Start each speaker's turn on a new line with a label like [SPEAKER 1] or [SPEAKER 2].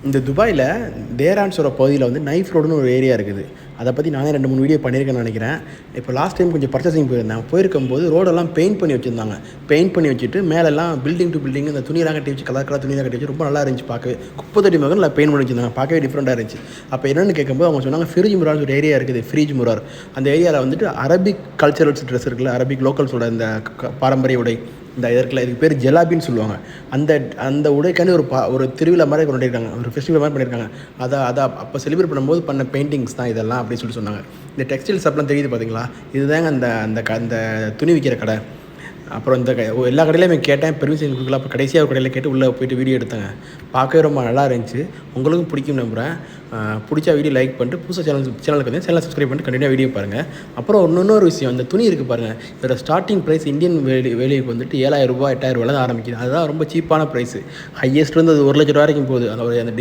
[SPEAKER 1] இந்த துபாயில் தேரான்னு சொல்கிற பகுதியில் வந்து நைஃப் ரோடுன்னு ஒரு ஏரியா இருக்குது. அதை பற்றி நானே 2-3 வீடியோ பண்ணியிருக்கேன்னு நினைக்கிறேன். இப்போ லாஸ்ட் டைம் கொஞ்சம் பர்ச்சேசிங் போயிருக்கும்போது ரோடெல்லாம் பெயிண்ட் பண்ணி வச்சுருந்தாங்க. பெயிண்ட் பண்ணி வச்சுட்டு மேலெல்லாம் பில்டிங் டு பில்டிங் இந்த துணியெல்லாம் கட்டி வச்சு கலர் துணியெல்லாம் கட்டி வச்சு ரொம்ப நல்லா இருந்துச்சு பார்க்கவே. குப்பை தொட்டி மகன் நல்லா பெயிண்ட் பண்ணி வச்சுருந்தாங்க. பார்க்கவே டிஃப்ரெண்ட்டாக இருந்துச்சு. அப்போ என்னென்னு கேட்கும்போது அவங்க சொன்னாங்க ஃப்ரிஜ் முரான்னு ஒரு ஏரியா இருக்குது. ஃப்ரிஜ் முரார் அந்த ஏரியாவில் வந்துட்டு அரபிக் கல்ச்சரல்ஸ் ட்ரெஸ் இருக்குல்ல, அரபிக் லோக்கல்ஸோட இந்த பாரம்பரிய உடை இந்த இதற்குள்ள இதுக்கு பேர் ஜெலாபின்னு சொல்லுவாங்க. அந்த உடைக்காண்டி ஒரு திருவிழா மாதிரி பண்ணியிருக்காங்க, ஒரு ஃபெஸ்டிவல் மாதிரி பண்ணியிருக்காங்க. அதை அப்போ செலிப்ரேட் பண்ணும்போது பண்ண பெயிண்டிங்ஸ் தான் இதெல்லாம் அப்படின்னு சொன்னாங்க. இந்த டெக்ஸ்டைல் ஷாப்லாம் தெரியுது பார்த்தீங்களா, இதுதாங்க அந்த துணி விற்கிற கடை. அப்புறம் எல்லா கடையிலையுமே கேட்டேன், பெர்மிஷன் கொடுக்கல. அப்போ கடைசியாக ஒரு கடையில் கேட்டு உள்ளே போய்ட்டு வீடியோ எடுத்தாங்க. பார்க்கவே ரொம்ப நல்லா இருந்துச்சு. உங்களுக்கும் பிடிக்கும் நம்புகிறேன். பிடிச்சா வீடியோ லைக் பண்ணிட்டு புதுசாக சேனலுக்கு வந்து சேனல் சப்ஸ்கிரைப் பண்ணிட்டு கண்டினியூ வீடியோ பாருங்கள். அப்புறம் இன்னொரு விஷயம், இந்த துணி இருக்குது பாருங்கள், இதோட ஸ்டார்டிங் ப்ரைஸ் இந்தியன் வேலைக்கு வந்துட்டு 7,000 ரூபா 8,000 ரூபா தான் ஆரம்பிக்குது. அதுதான் ரொம்ப சீப்பான ப்ரைஸு. ஹையஸ்ட் வந்து அது 1,00,000 ரூபா வரைக்கும் போகுது. அந்த